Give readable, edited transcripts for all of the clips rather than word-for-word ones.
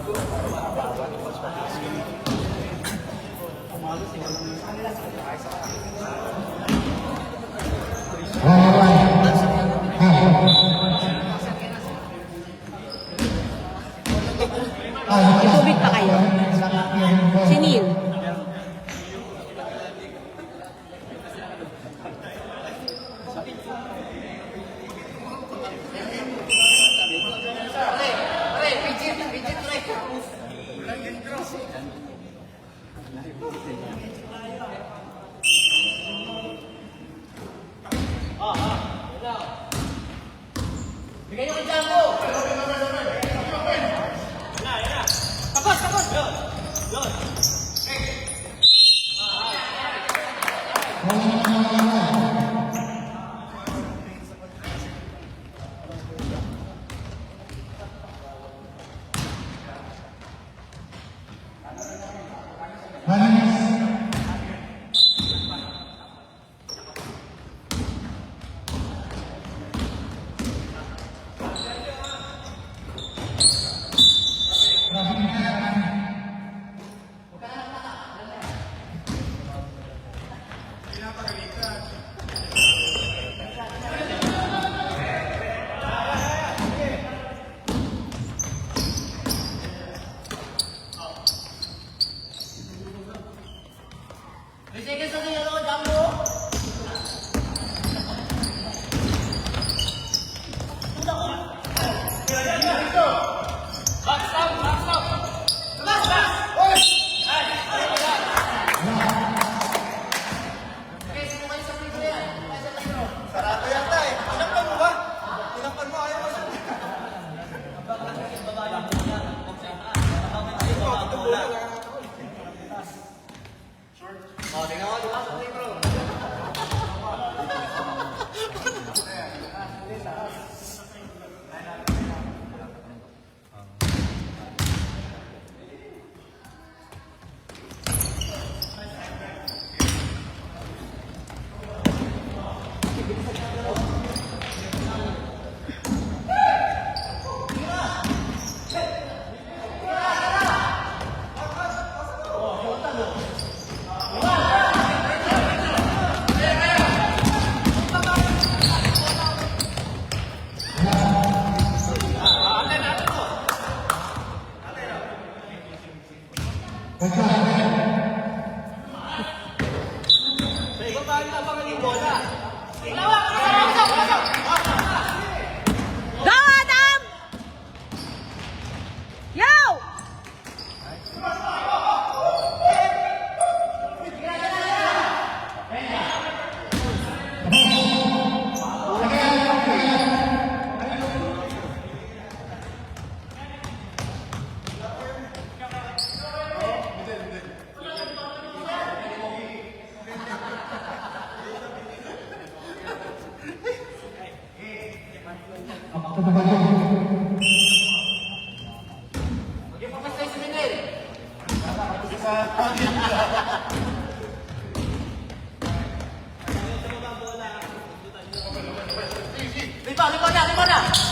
Tubig pa kayo? Si Neil. Bigay nyo kay Django! Tapos! Yun! Go, Adam! Yo! Lipa na!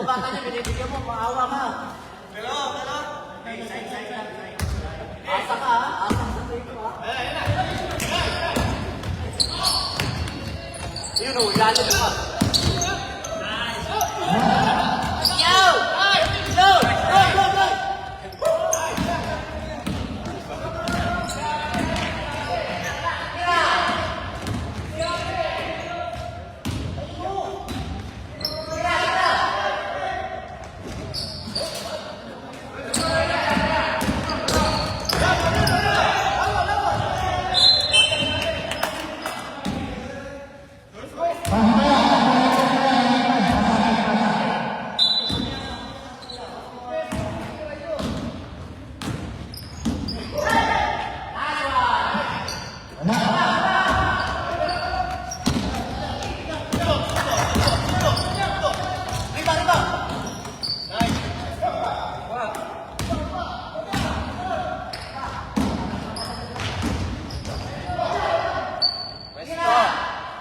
Bata niya, binibigyan mo, maawa ka. Pero. Asa ka, ha? Asa sa tayo ko, ha? Yun o, ilalim ka. Yo! Yo! Go, go, go!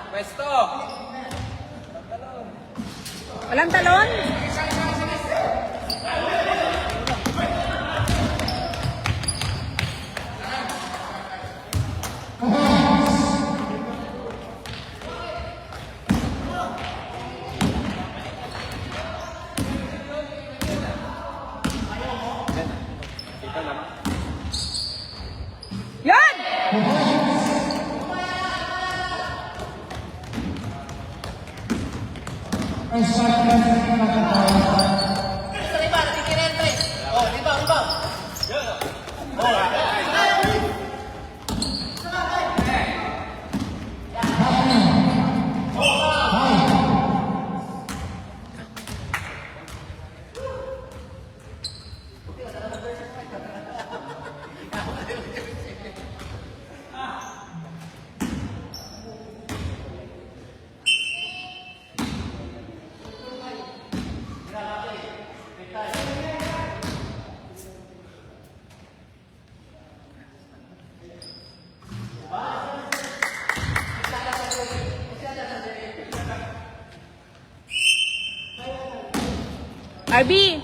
Pwesto! Walang talon? Yan! Riba, natitira 3. Oh, riba, riba. RB!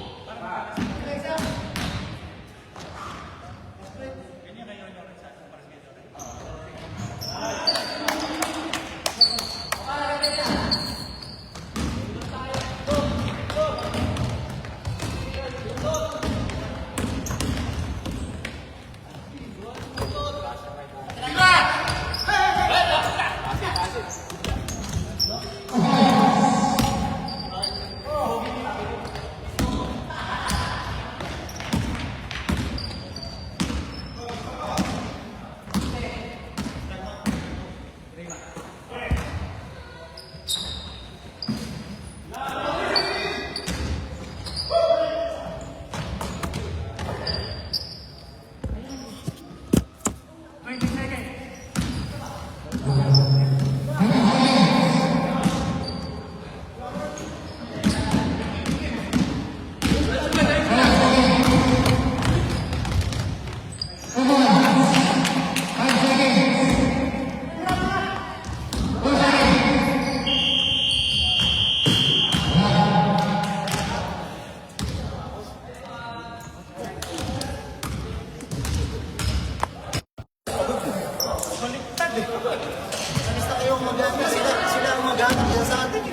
Kailangan niya sa atin.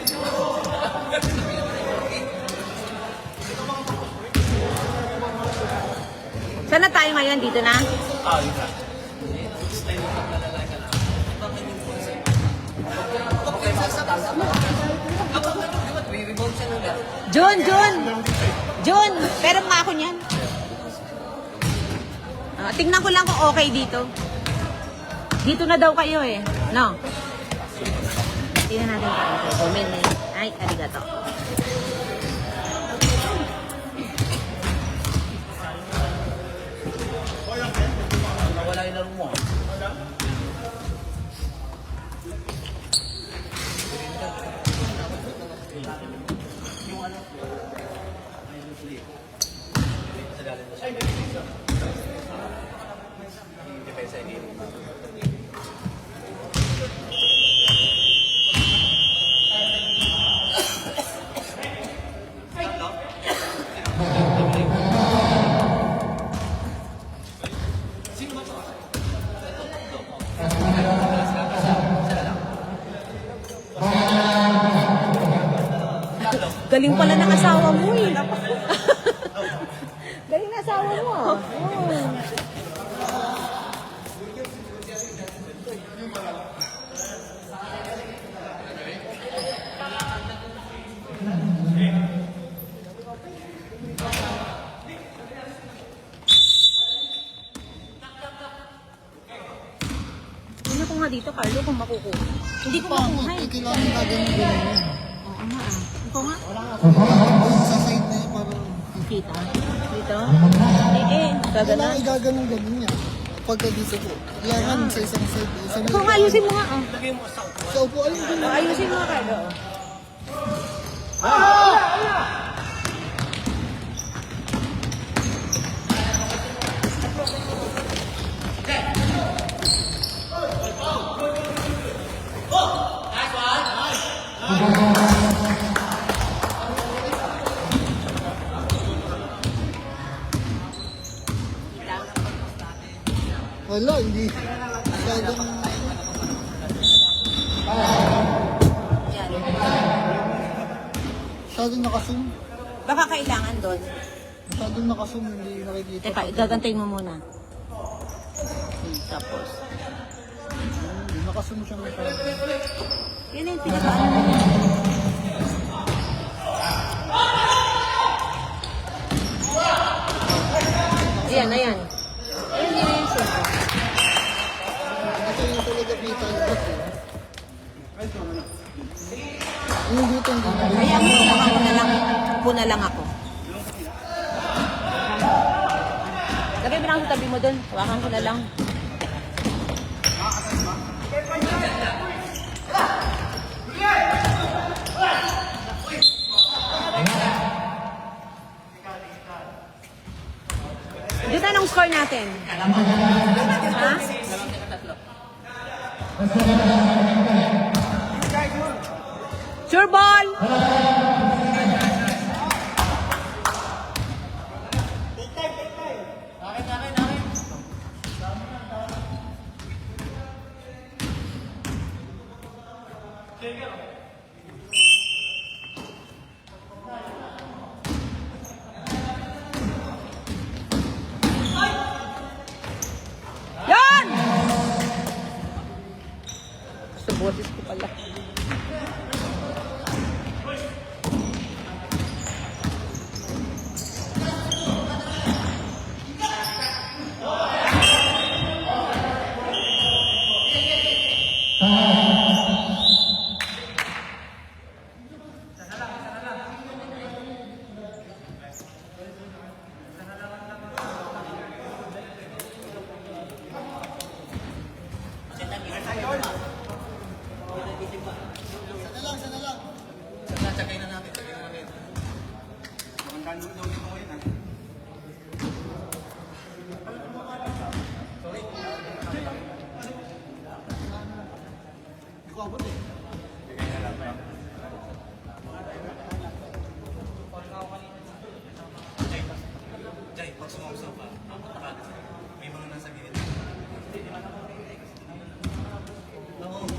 Saan na tayo ngayon? Dito na? Yun na. Style ng paglalagay ka lang. Okay, sa taas. Rebound siya ng laro. Jun! Pero nga ako niyan. Tingnan ko lang kung okay dito. Dito na daw kayo eh. No? Tingnan natin kung comment eh. Ay, arigato. Nawala yung laro mo. Galing pala ng asawa mo eh. Galing na asawa mo. Oh. Tingnan ko nga dito, Carlo, kung makukuha. Hindi ko makuha eh. Kailangan na ganun. Oo nga ah. Ikaw nga. Sa side na yun, parang... Kita. Dito? Gagana. Kailangan igaganon niya. Pagka dito po. Kailangan sa isang side. Ikaw nga, ayusin mo nga. Oh. Sa upuan din. Ayusin mo nga, Carlo. Wala, hindi. Masyadong... Masyadong nakasum. Baka kailangan doon. Masyadong nakasum, hindi nakikita. Teka, gagantayin mo muna. Tapos. Nakasum siya masyadong. Yan yung pinapaan mo. Ayan, ayan. Ayan yung siyempre. Ito yung talaga kita. Yung dito, hindi. Kaya muna lang ako. Lagay mo lang sa tabi mo doon. Hawakan ko na lang. Dito anong score natin? Ha? Sure ball! Yan! Sa boses ko pala. Tsakay na natin. Magandang daw dito ngayon ha. Hindi ko abot eh. Jay, pag sumaw-saw ka, abot na kagad sa'yo. May mga nasa gilid. Oo.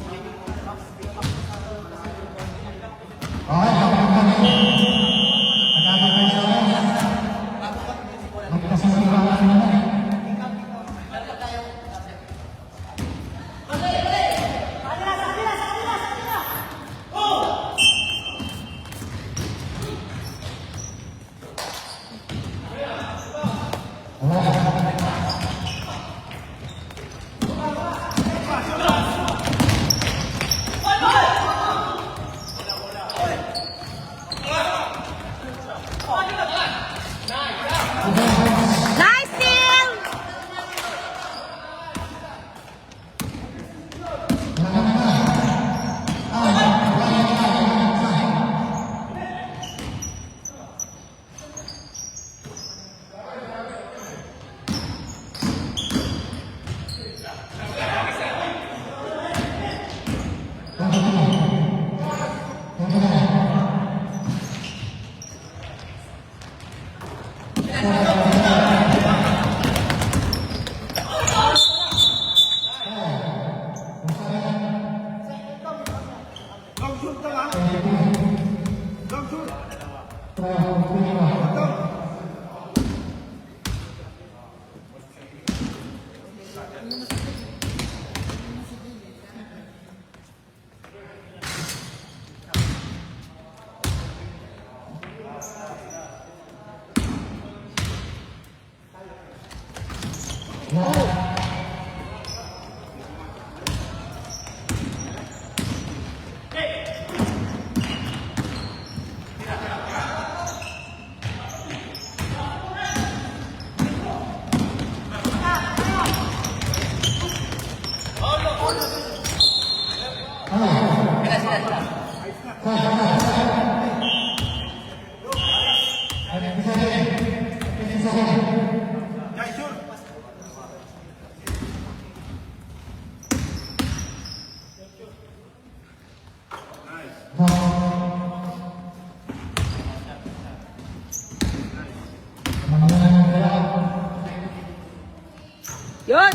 Yun!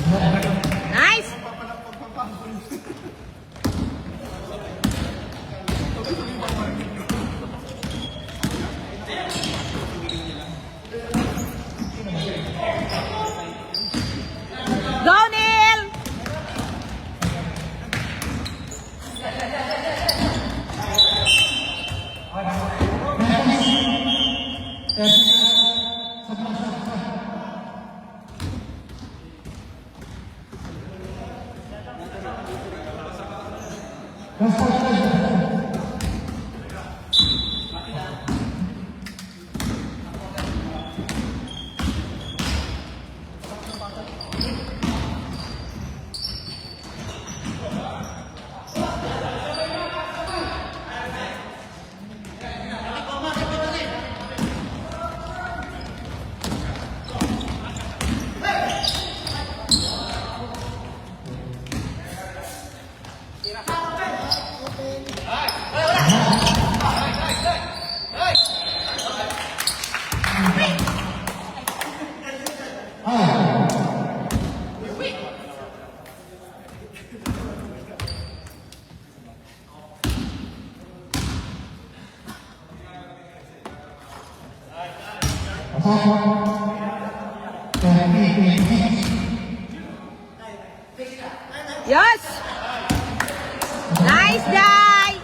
Nice! Go, Neil! Yes! Nice, Jai!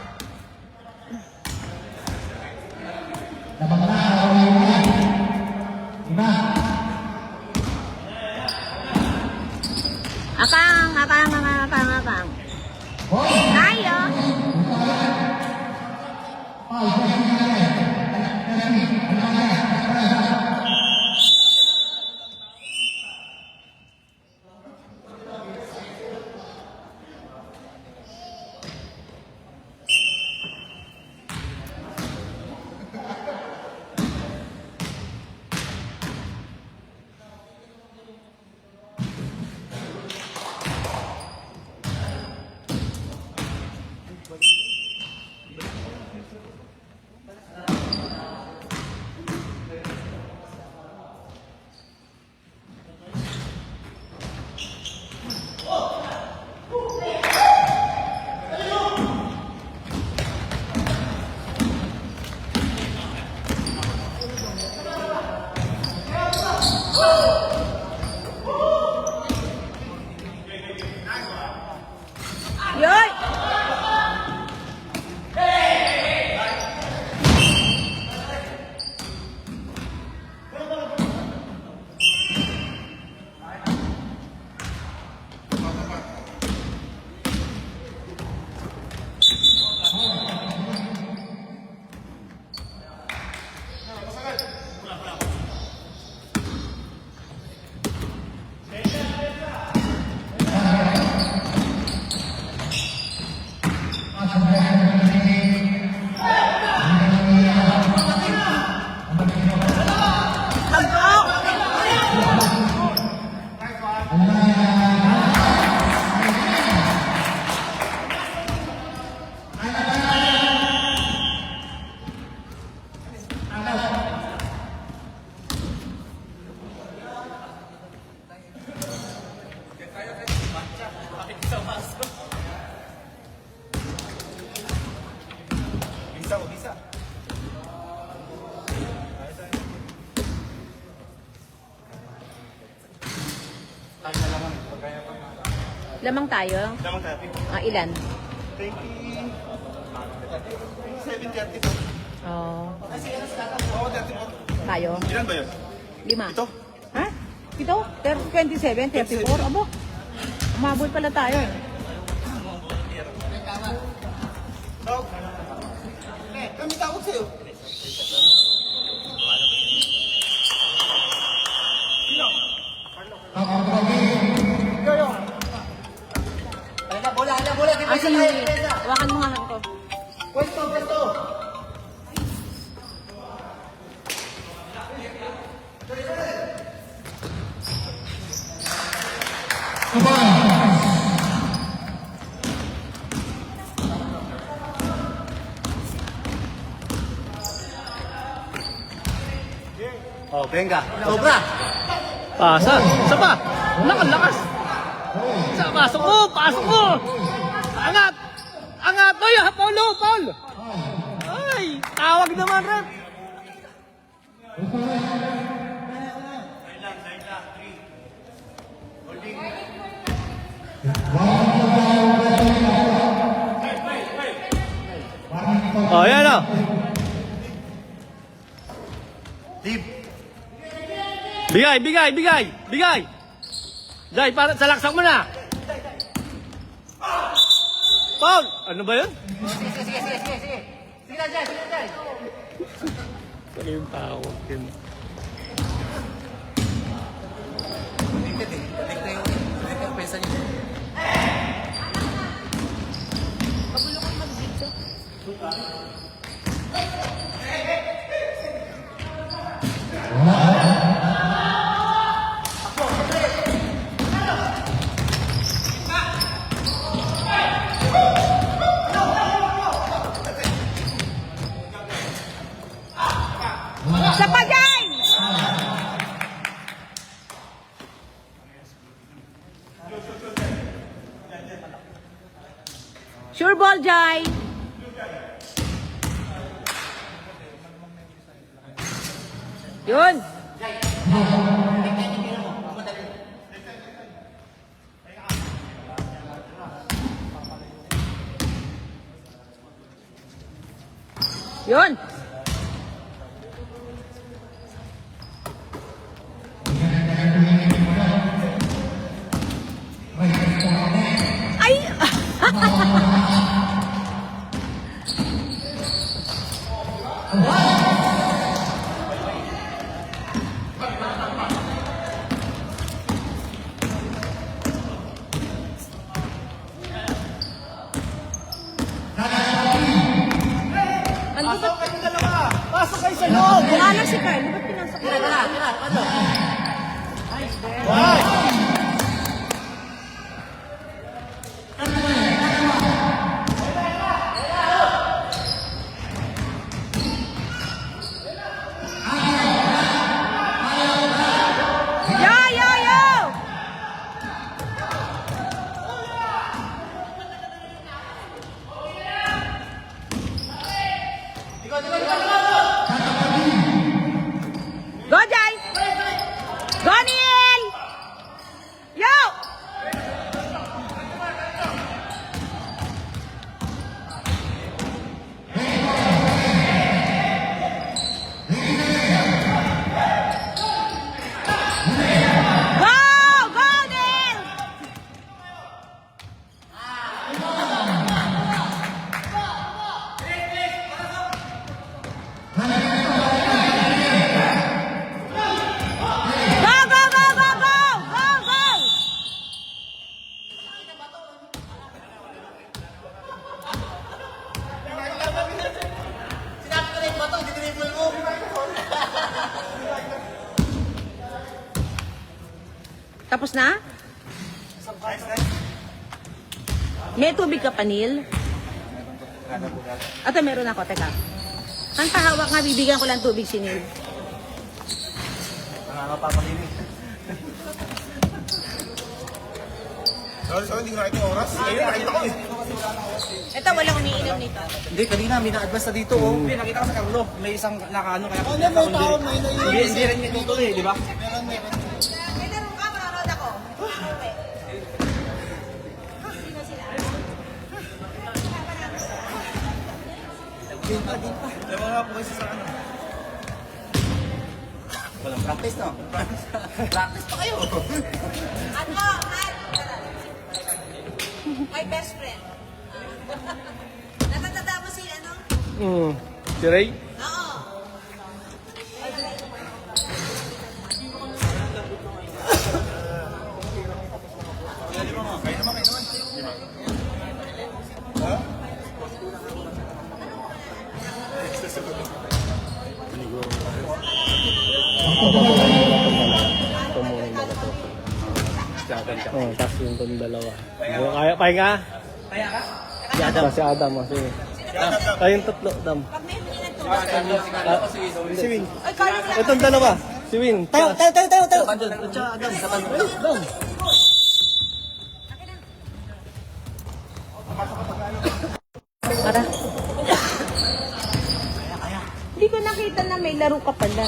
Akang. Tayo! Yoy! Bisa. Ay, naman. Pagkaya pa nga. Lamang tayo. Lamang tayo. Ilan? 27.30 po. Oh, Oo, 30 po. tayo. Ilan ba yun? 5. Ito? Ha? Ito? 27, 34. Abo. Umabot pala tayo eh. Tawag. Kami tawag sa'yo. Sino? Yoyo. Bola. Asan yung hawakan mo nga ako. Pwesto. Oh, venga. Sobra. Pasa. Isa pa. Lakas. Isa, pasok mo. Angat. Oy, Paul. Ay, tawag naman, rep. Oh, yan o. Deep. Bigay. Jai, para salaksak mo na. Paul, ano ba yun? Sige na, Jai. Ano yung tawag yun? Tignan yung pesa niyo. Sa pagay! Sure ball, Jai. Yun. Yun. Ay! Pasok kayong dalawa! Pasok kayo sa loob! Bukala si Carl. Ba't pinasok ko? Yo! Go, Jai! Go, Neil! Yo! Go, Neil! Go! Sinabi ko na yung bato, di-dribble mo! Tapos na? May tubig ka pa, Neil? Ito, meron ako. Teka. Ang pahawak nga, bibigyan ko lang tubig si Neil. Nakakapapalinig. Sorry, hindi ko nakita yung oras. Ayun, nakita ko eh. Ito, walang umiinom nito. Hindi, kanina may na-advance na dito. Oh. Hindi, nakita ko sa Carlo. May isang nakaano kaya. Ano, may tao, may naiinom. Hindi rin yung dito eh, di ba? Meron. May laro ka, manonood ako. May mga po kasi sa ano. Walang practice, no? Practice pa kayo. Ano? My best friend. Natatanda mo si ano? Si Ray? Oo. Oh, tapos yung itong dalawa. Kaya, pahinga? Kaya ka? Si Adam. Si Adam, sige. Kayong tatlo, Adam. Pag may humingi ng tulog. Si Win. Ay, kala ko lang. Itong dalawa. Si Win. Tayo. Tsaka Adam. Adam. Para. Hindi ko nakita na may laro ka pala.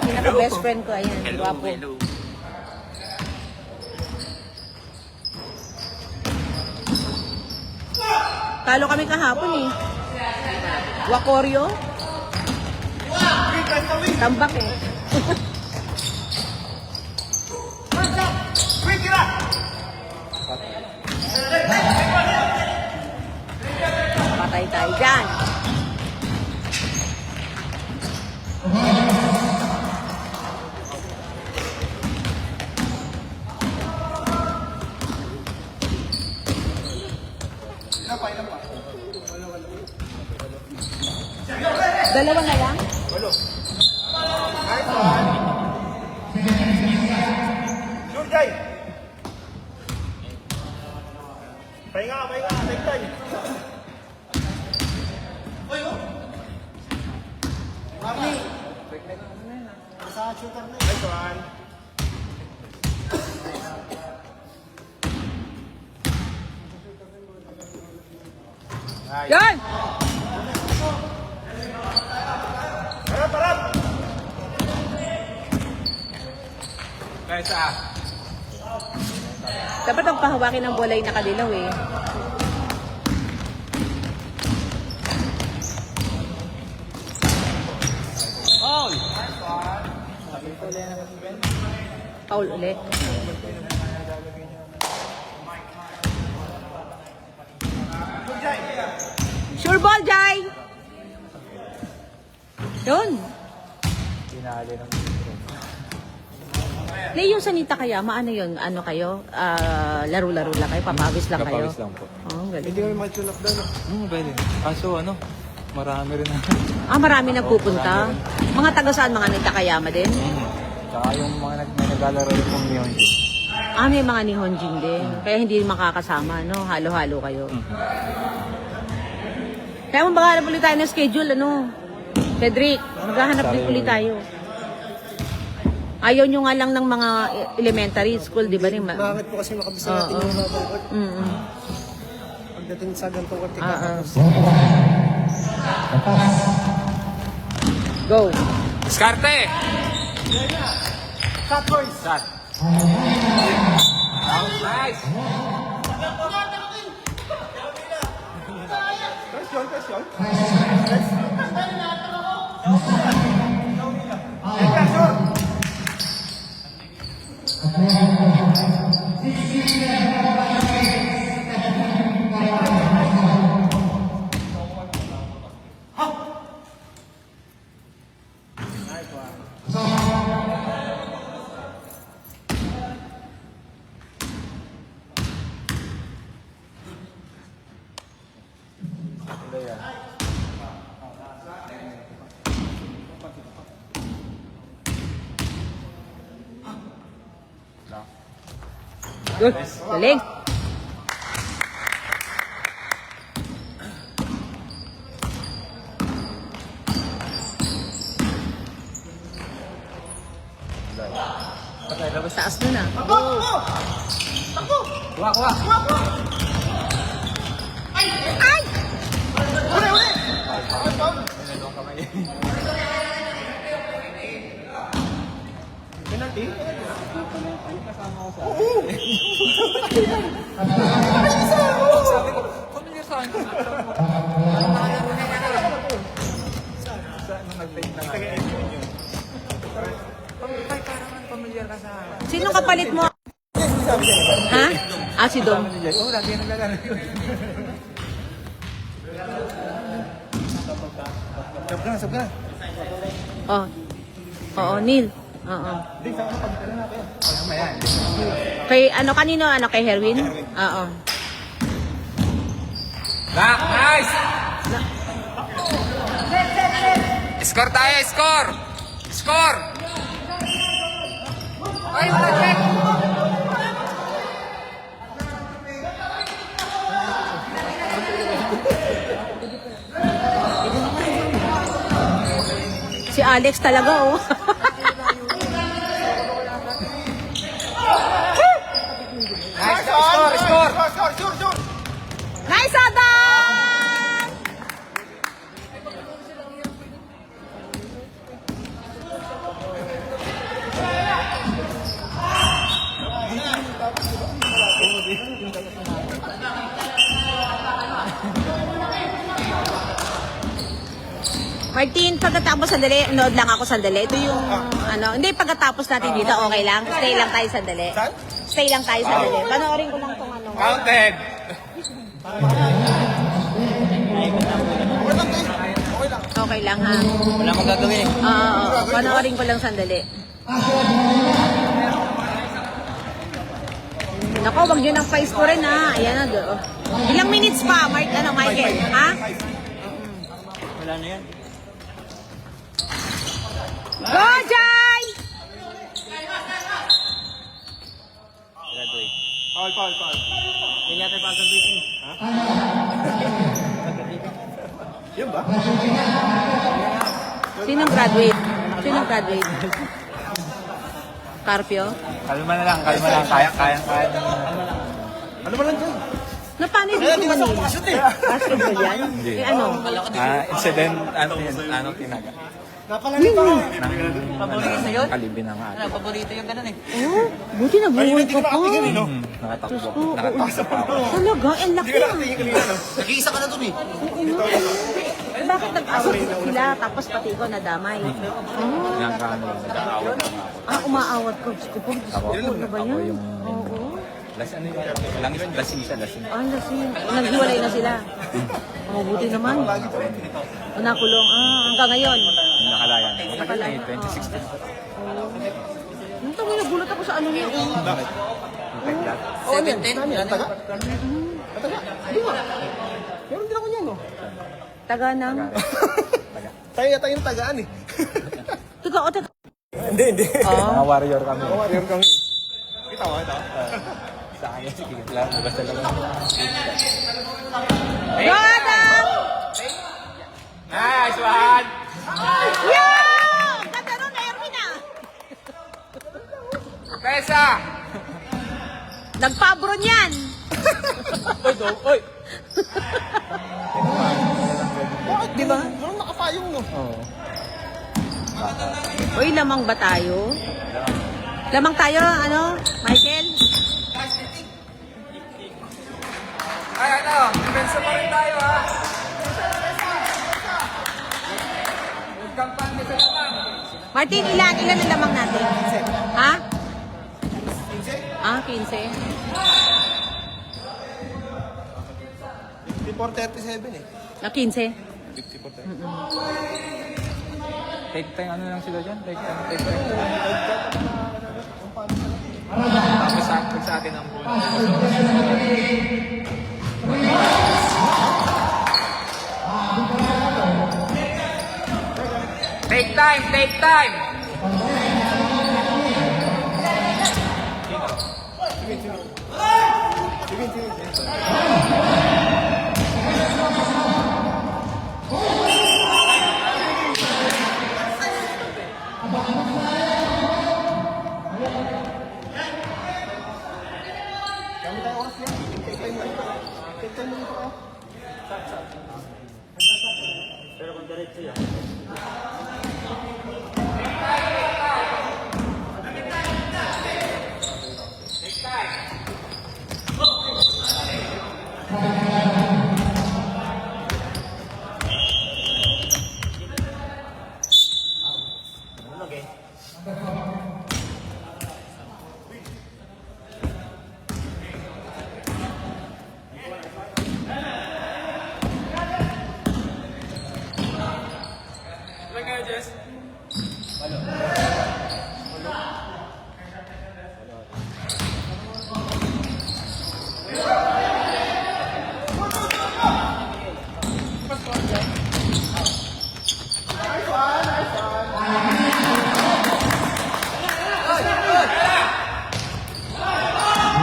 Pinaka best friend ko, ayan. Guwapo. Talo kami kahapon eh. Wakoryo. Tambak eh. Patay tayo dyan. Dalawa na lang? Jurjay! Pahinga, take time. Sa shooter na. Nice one. Yan! Harap! Nice ah. Dapat ang pahawakin ng bola ay nakadilaw eh. Oh! Foul ulit. Sure ball, Jai! Yun. Play yung sanita kaya, maano yun? Ano kayo? Laro-laro lang kayo? Papawis lang kayo? Papawis lang po. Oh, galing. Hindi kami matulak doon. Pwede. Kaso marami rin na. Marami nagpupunta. Mga taga saan? Mga nagtakayama din? Tsaka yung mga naglalaro rin pong Nihon. May mga Nihonjin din. Kaya hindi makakasama, no? Halo-halo kayo. Kaya maghanap ulit tayo ng schedule, ano? Cedric, maghahanap din ulit tayo. Ayaw nyo nga lang ng mga elementary school, di ba rin? Bakit po kasi makabisa natin yung mga bangkot. Pagdating sa gantong korte kakapos. Go. Diskarte! Cut boys! Shot! Nice! Good. Galing. Taas mo na. Takbo! Kuha, kuha. Ay! Sabi ko, familiar sa akin. Nung nag-play na nga. Parang familiar ka sa akin. Sino kapalit mo? Ha? Ah, si Dom. Oo, lagi yan naglalaro yun. Sab ka na. Oh. Oo, Neil. Oo. Mamaya. Kay ano kanino kay Herwin? Oo. Back, nice! Score tayo, score! Score! Ay, wala check! Si Alex talaga oh. Nice, score, score! Nice Adam! Martin, pagkatapos sandali, nood lang ako sandali. Ito yung, hindi pagkatapos natin dito, okay lang. Stay lang tayo sandali. Stay lang tayo sandali. Panoorin ko lang tong ano. Counted! Okay lang ha. Wala akong gagawin eh. Oo, panoorin ko lang sandali. Nako, wag nyo nang pa-score rin ha. Ayan na, do. Ilang minutes pa, Michael? Ha? Wala na yan. Go, Jai! Graduate. Paul. Yan yata yung pag-graduate. Ha? Yun ba? Sinong graduate? Carpio? Kalma na lang. Kaya. Ano ba lang dyan? Na paano yung gusto Manila? Basketball yan? Hindi. Eh ano? Incident, ano tinaga. Napalalito ako. Paborito sa yun? Kalibin na nga. Paborito yung ganun eh. Oh, buti na buhay ka pa. Nakatakbo pa ako. Talaga, ang laki ah. Nag-iisa ka na dun eh. Eh, bakit nag-awat sila tapos pati ko nadamay? Nag-aawat na ako. Umaawat ko. Diyos ko po, ano ba Ako yan? yung... Oo. Ano yun? Lasing siya. Ah, lasing. Naghiwalay na sila. Buti naman. Nakulong. Hanggang ngayon. Nakalaya. Nakalaya. 2016. Ang tawag, nagulat ako sa ano niya. Bakit? Like that. 17? Taga? Taga? Hindi ba? Meron din ako yan oh. Taga ng... Tayo yata yung tagaan eh. Taga o taga... Hindi. Mga warrior kami. Warrior kami. Kita mo ito? Sa akin, sige. Basta lang. Go, Adam! Nice one! Yeah! Ganda nun, Erwin ah! Pesa! Nagpabron yan! Oy! Bakit? Di ba? Walang nakapayong no. Oo. Uy, lamang ba tayo? Lamang tayo, Michael? Ay, depensa pa rin tayo ha! Huwag kang pandi sa lamang. Martin, ilan ang lamang natin? Ha? 15. 54-37 eh. 15. Take time, ano lang sila dyan? Take time. Tapos sa atin ang Take time! Kami tayo oras Ilan kayo, Jess?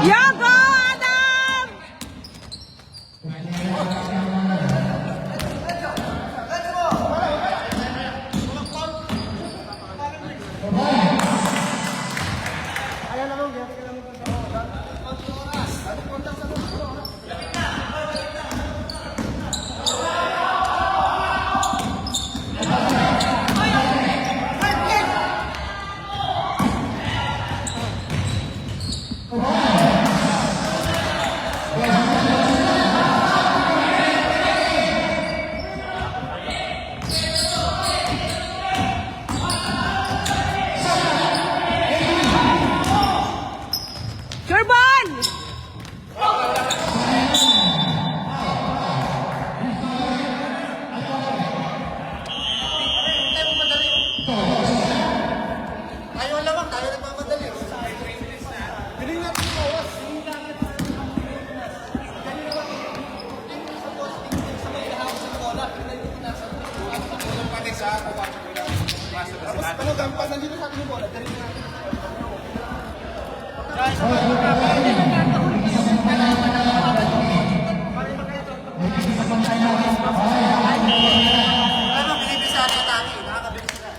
Yago, Adam! Sure ball! Tayo lamang, tayo nagmamadali. Galing natin bawas. Ano, gampan, nandito sa atin yung bola. Galing natin. Ano, binibisa sa tali. Nakakabilis sila.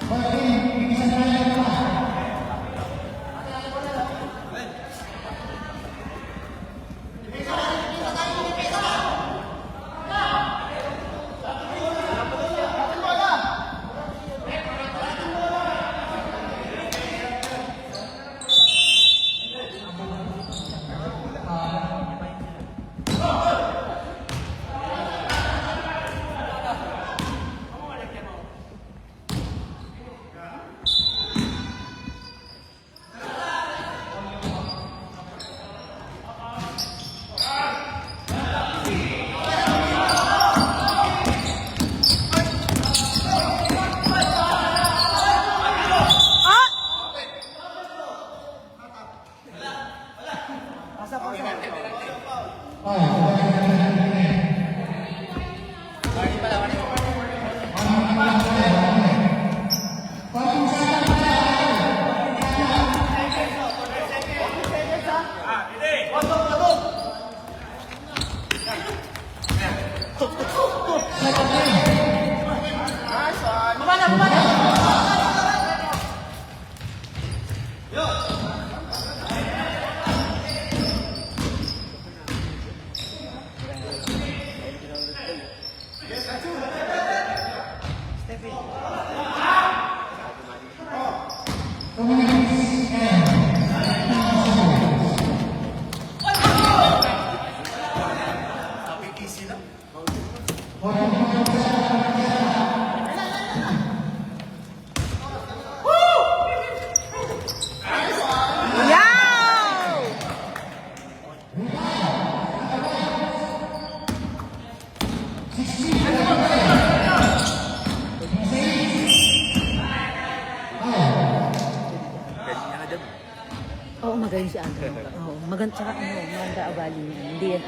Oo, magaling si Adam. Oo, maganda, tsaka maganda ugali niya. Hindi yan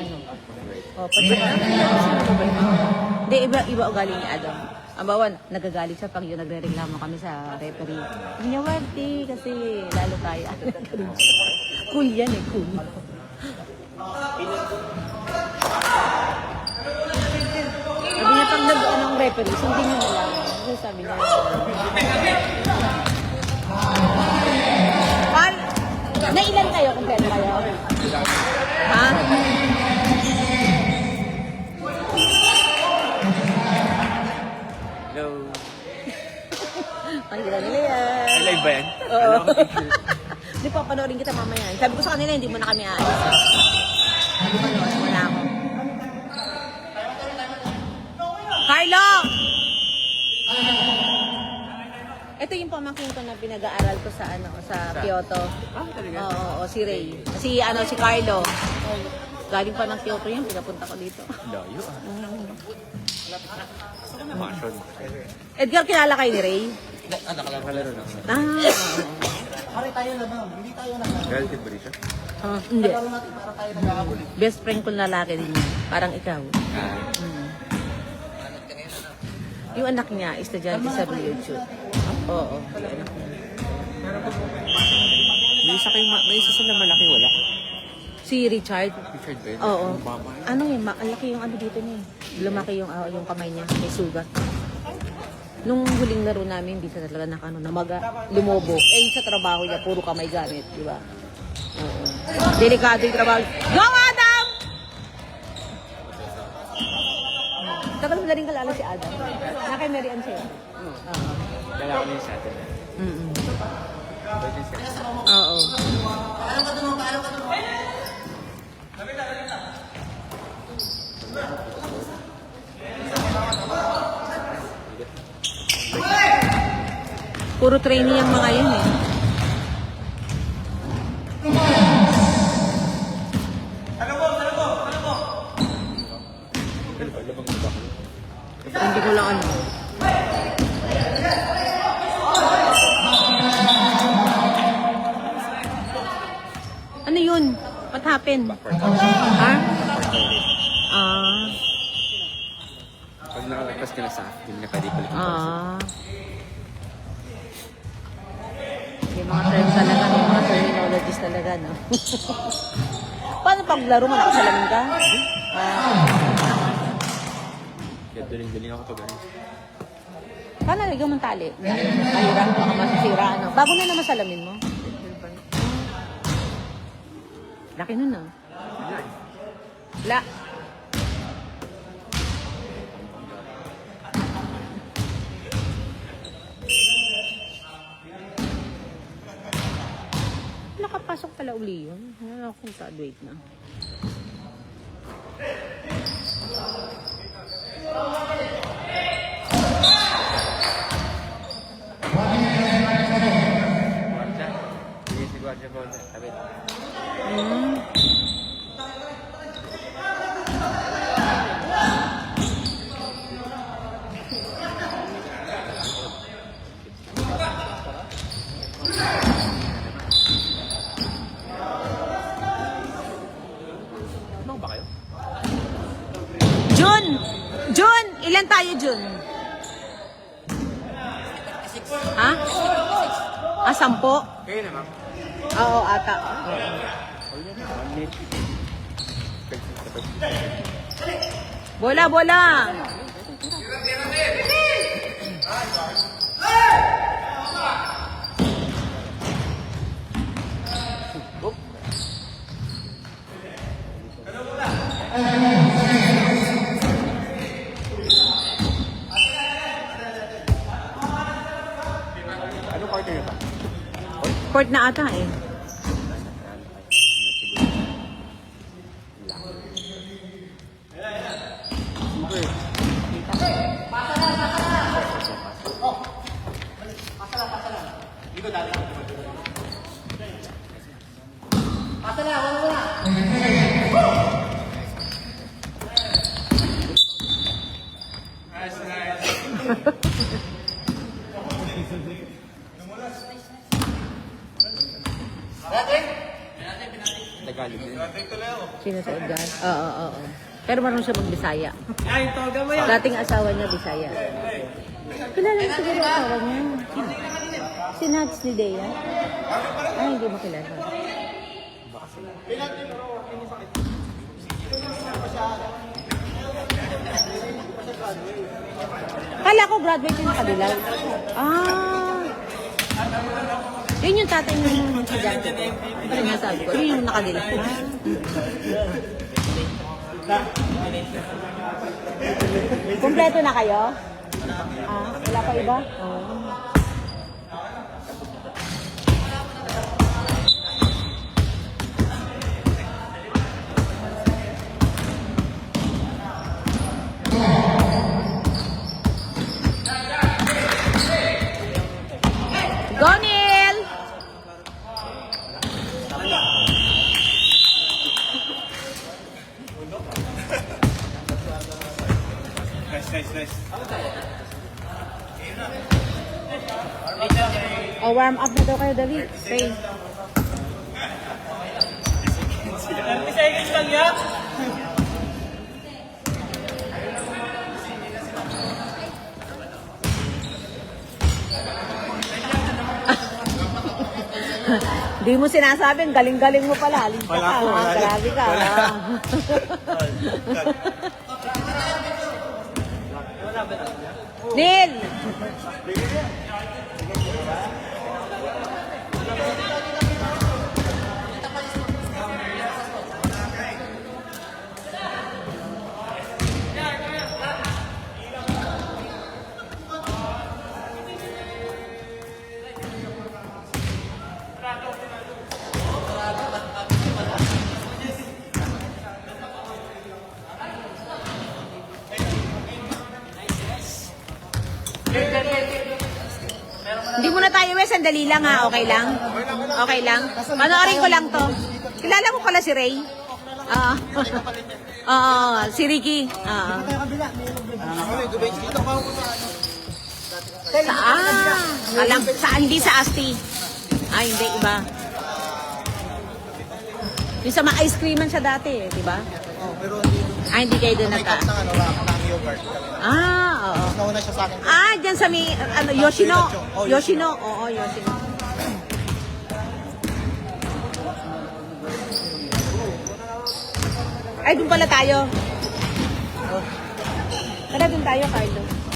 Hindi, iba ugali ni Adam. Ang bawan, nagagalit siya pag yung nagre-reklamo kami sa referee. Hindi niya worthy kasi lalo tayo. Cool yan cool. Sabi niya pag nag-anong referee, sundin niyo na lang. Kasi sabi niya. Nailan kayo? Kompleto kayo? Ha? Hello. napakahira nila yan. Live ba yan? Oo. Hindi pa, panoorin kita mamaya. Sabi ko sa kanila, hindi mo na kami aalis. Hindi panoorin mo na ako. Carlo! Ito yung pamangkin ko na pinag-aaral ko sa Kyoto. Oo, si Ray. Si Carlo. Galing pa ng Kyoto yan, pinapunta ko dito. Layo Mansion. Edgar, kilala kayo ni Ray? Nakalaro na. Pare tayo na ba? Hindi tayo na. Relative ba rin siya? Hindi. Laro natin para tayo nag-aabol. Best friend ko na lalaki din yun. Parang ikaw. Yung anak niya, estudyante sa YouTube. Oo, yung anak niya. May isa na malaki, wala. Si Richard. Richard ba yun? Oo. Mama. Ano yun, malaki yung ano dito niya eh. Lumaki yung kamay niya, may sugat. Nung huling laro namin, hindi siya talaga namaga, lumobo. Eh, sa trabaho niya, puro kamay gamit, di ba? Oo. Delikado yung trabaho. Go, Adam! Tagal mo na rin kalala si Adam. Nakay Mary Ann siya. Oo. Kaya ako niya sa atin. Oo. Puro trainee yung mga yun eh. Hindi ko lang ano. Ano yun? What happened? Ha? Pag nakalapas ka na sa akin, hindi na pwede balik ang May mga terms talaga, may mga terminologies talaga, no? Paano paglaro mo? Nakasalamin ka? Kaya duling-duling ako pag ano. Paano lagyan mong tali? Mahirap, baka masisira, ano? Bago na naman salamin mo. Laki nun, no? Wala. Nakapasok pala uli yun. Ano akong graduate na. Sige, si Guardia po. Sabi. Ano ba kayo? Jun! Ilan tayo, Jun? Ha? 10? Kayo na, ma'am. Oo, ata. Bola! Ano quarter na ba? Court na ata eh. Tagalog din. Sino sa Edgar? Oo. Pero marunong siya magbisaya. Dating asawa niya, Bisaya. Kilala niya siguro asawa niya. Si Nats ni Dea. Ay, hindi mo kilala. Kala ko graduate yung nakadilaw. Yun yung tatay ng estudyante ko. Ano rin nga sabi ko? Yun yung nakadilaw. Kompleto na kayo? Wala pa iba? Nice. Oh, warm up na daw kayo, David. Ray. 30 seconds lang yan. Di mo sinasabi, ang galing-galing mo pala. Alin ka Wala ka, po, ha? wala. Grabe ka. Wala. ha? Neil! Hindi muna tayo, Wes. Sandali lang, ha? Okay lang? Okay lang? Panoorin ko lang to. Kilala mo pala si Ray? Oo. Oo, si Ricky. Oo. Alam, hindi sa Asti. Hindi, iba. Yung sa mga ice creaman siya dati, di ba? Pero hindi. Hindi kayo doon May cup ng ano, ng yogurt. Oo. Nauna siya sa akin. Dyan sa may, Yoshino. Yoshino. Oo, Yoshino. Ay, doon pala tayo. Tara, doon tayo, Carlo.